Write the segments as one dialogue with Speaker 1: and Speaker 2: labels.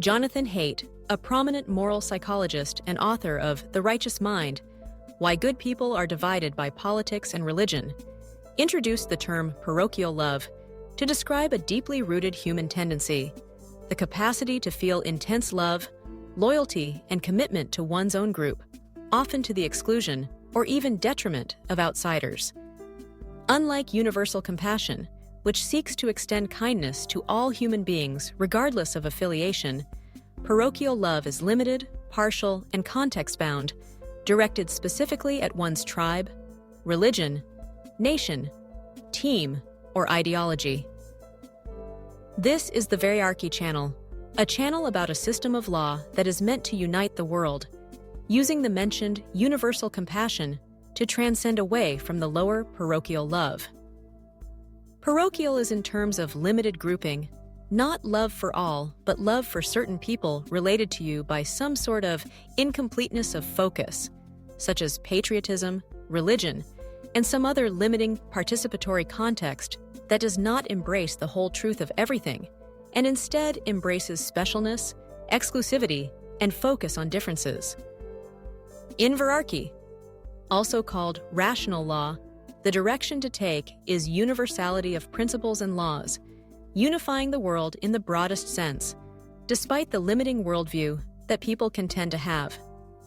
Speaker 1: Jonathan Haidt, a prominent moral psychologist and author of The Righteous Mind, Why Good People Are Divided by Politics and Religion, introduced the term parochial love to describe a deeply rooted human tendency, the capacity to feel intense love, loyalty, and commitment to one's own group, often to the exclusion or even detriment of outsiders. Unlike universal compassion, which seeks to extend kindness to all human beings regardless of affiliation, parochial love is limited, partial, and context-bound, directed specifically at one's tribe, religion, nation, team, or ideology. This is the Veriarchy Channel, a channel about a system of law that is meant to unite the world, using the mentioned universal compassion to transcend away from the lower parochial love. Parochial is in terms of limited grouping, not love for all, but love for certain people related to you by some sort of incompleteness of focus, such as patriotism, religion, and some other limiting participatory context that does not embrace the whole truth of everything, and instead embraces specialness, exclusivity, and focus on differences. In Veriarchy, also called rational law, the direction to take is universality of principles and laws, unifying the world in the broadest sense, despite the limiting worldview that people can tend to have.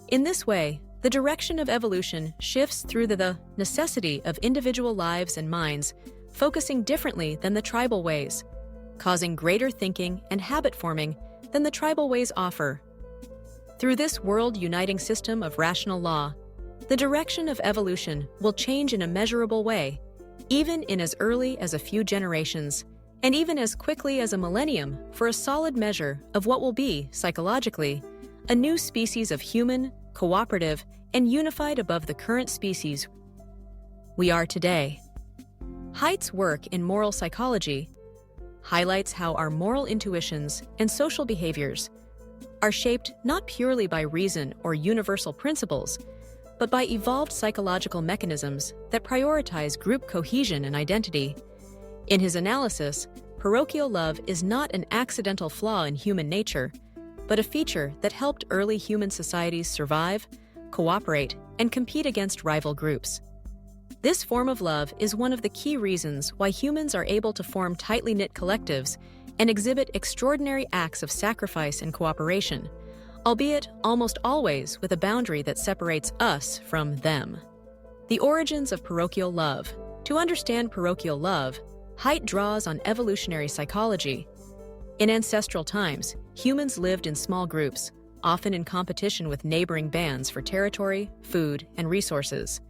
Speaker 1: In this way, the direction of evolution shifts through the necessity of individual lives and minds, focusing differently than the tribal ways, causing greater thinking and habit forming than the tribal ways offer. Through this world-uniting system of rational law, the direction of evolution will change in a measurable way, even in as early as a few generations, and even as quickly as a millennium for a solid measure of what will be, psychologically, a new species of human, cooperative, and unified above the current species we are today. Haidt's work in moral psychology highlights how our moral intuitions and social behaviors are shaped not purely by reason or universal principles, but by evolved psychological mechanisms that prioritize group cohesion and identity. In his analysis, parochial love is not an accidental flaw in human nature, but a feature that helped early human societies survive, cooperate, and compete against rival groups. This form of love is one of the key reasons why humans are able to form tightly knit collectives and exhibit extraordinary acts of sacrifice and cooperation, albeit almost always with a boundary that separates us from them. The origins of parochial love. To understand parochial love, Haidt draws on evolutionary psychology. In ancestral times, humans lived in small groups, often in competition with neighboring bands for territory, food, and resources.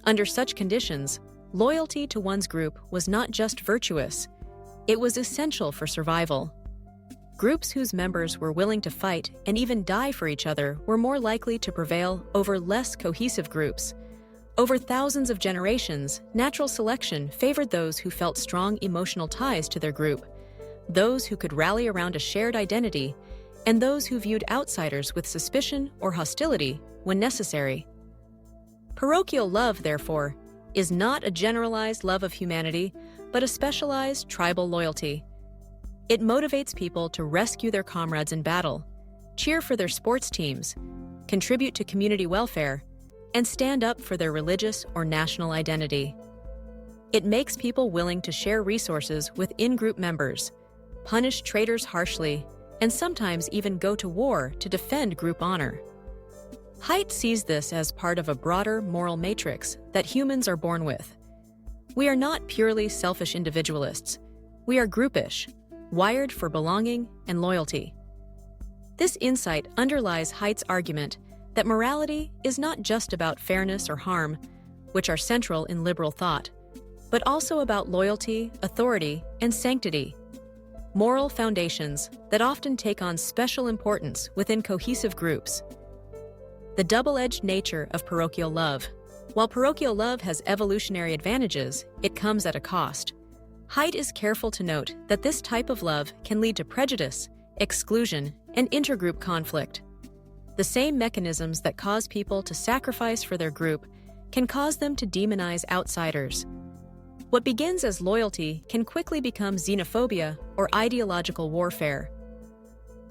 Speaker 1: Under such conditions, loyalty to one's group was not just virtuous, it was essential for survival. Groups whose members were willing to fight and even die for each other were more likely to prevail over less cohesive groups. Over thousands of generations, natural selection favored those who felt strong emotional ties to their group, those who could rally around a shared identity, and those who viewed outsiders with suspicion or hostility when necessary. Parochial love, therefore, is not a generalized love of humanity, but a specialized tribal loyalty. It motivates people to rescue their comrades in battle, cheer for their sports teams, contribute to community welfare, and stand up for their religious or national identity. It makes people willing to share resources with in-group members, punish traitors harshly, and sometimes even go to war to defend group honor. Haidt sees this as part of a broader moral matrix that humans are born with. We are not purely selfish individualists. We are groupish, wired for belonging and loyalty. This insight underlies Haidt's argument that morality is not just about fairness or harm, which are central in liberal thought, but also about loyalty, authority, and sanctity, moral foundations that often take on special importance within cohesive groups. The double-edged nature of parochial love. While parochial love has evolutionary advantages, it comes at a cost. Haidt is careful to note that this type of love can lead to prejudice, exclusion, and intergroup conflict. The same mechanisms that cause people to sacrifice for their group can cause them to demonize outsiders. What begins as loyalty can quickly become xenophobia or ideological warfare.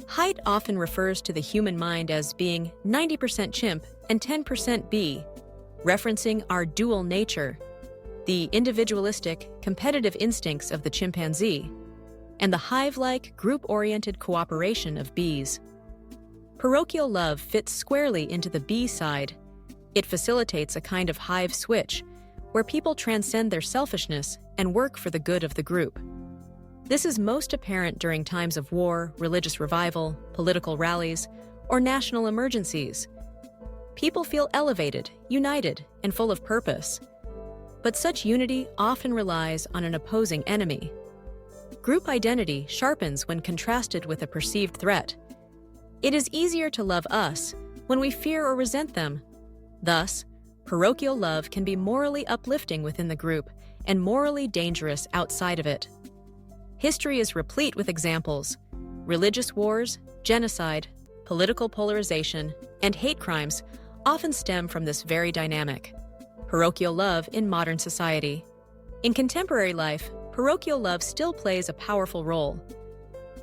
Speaker 1: Height often refers to the human mind as being 90% chimp and 10% bee, referencing our dual nature, the individualistic, competitive instincts of the chimpanzee, and the hive-like, group-oriented cooperation of bees. Parochial love fits squarely into the bee side. It facilitates a kind of hive switch, where people transcend their selfishness and work for the good of the group. This is most apparent during times of war, religious revival, political rallies, or national emergencies. People feel elevated, united, and full of purpose. But such unity often relies on an opposing enemy. Group identity sharpens when contrasted with a perceived threat. It is easier to love us when we fear or resent them. Thus, parochial love can be morally uplifting within the group and morally dangerous outside of it. History is replete with examples. Religious wars, genocide, political polarization, and hate crimes often stem from this very dynamic. Parochial love in modern society. In contemporary life, parochial love still plays a powerful role.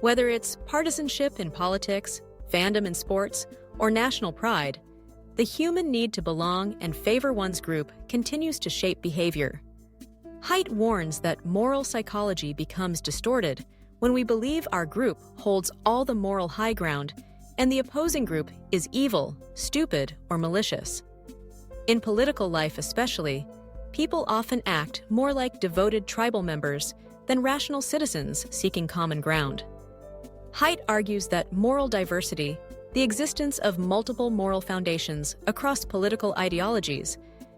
Speaker 1: Whether it's partisanship in politics, fandom in sports, or national pride, the human need to belong and favor one's group continues to shape behavior. Height warns that moral psychology becomes distorted when we believe our group holds all the moral high ground and the opposing group is evil, stupid, or malicious. In political life especially, people often act more like devoted tribal members than rational citizens seeking common ground. Height argues that moral diversity, the existence of multiple moral foundations across political ideologies,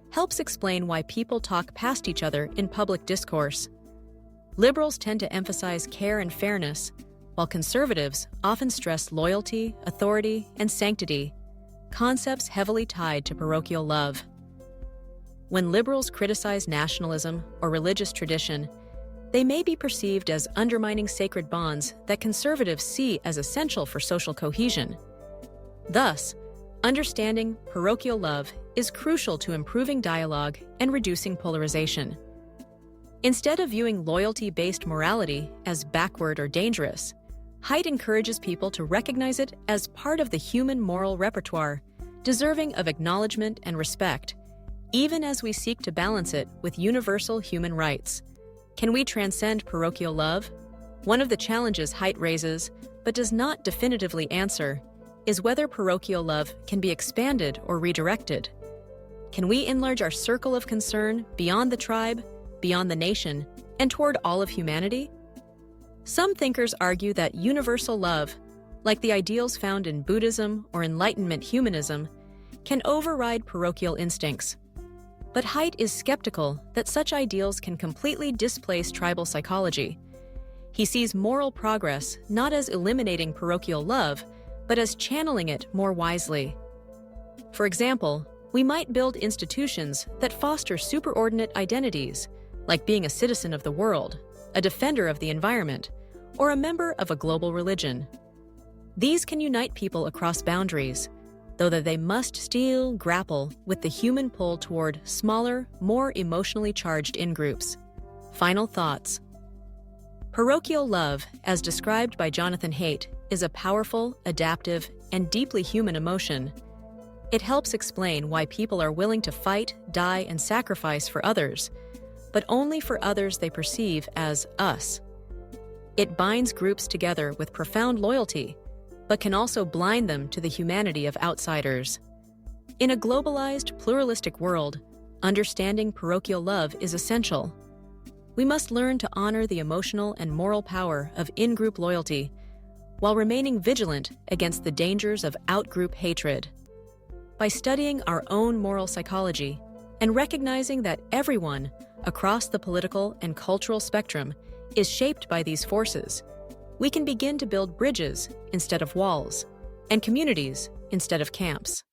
Speaker 1: helps explain why people talk past each other in public discourse. Liberals tend to emphasize care and fairness, while conservatives often stress loyalty, authority, and sanctity, concepts heavily tied to parochial love. When liberals criticize nationalism or religious tradition, they may be perceived as undermining sacred bonds that conservatives see as essential for social cohesion. Thus, understanding parochial love is crucial to improving dialogue and reducing polarization. Instead of viewing loyalty-based morality as backward or dangerous, Height encourages people to recognize it as part of the human moral repertoire, deserving of acknowledgement and respect, even as we seek to balance it with universal human rights. Can we transcend parochial love? One of the challenges Height raises, but does not definitively answer, is whether parochial love can be expanded or redirected. Can we enlarge our circle of concern beyond the tribe, beyond the nation, and toward all of humanity? Some thinkers argue that universal love, like the ideals found in Buddhism or Enlightenment humanism, can override parochial instincts. But Height is skeptical that such ideals can completely displace tribal psychology. He sees moral progress not as eliminating parochial love, but as channeling it more wisely. For example, we might build institutions that foster superordinate identities, like being a citizen of the world, a defender of the environment, or a member of a global religion. These can unite people across boundaries, though that they must still grapple with the human pull toward smaller, more emotionally charged in-groups. Final thoughts. Parochial love, as described by Jonathan Haidt, is a powerful, adaptive, and deeply human emotion. It helps explain why people are willing to fight, die, and sacrifice for others, but only for others they perceive as us. It binds groups together with profound loyalty, but can also blind them to the humanity of outsiders. In a globalized, pluralistic world, understanding parochial love is essential. We must learn to honor the emotional and moral power of in-group loyalty, while remaining vigilant against the dangers of out-group hatred. By studying our own moral psychology and recognizing that everyone across the political and cultural spectrum is shaped by these forces, we can begin to build bridges instead of walls, and communities instead of camps.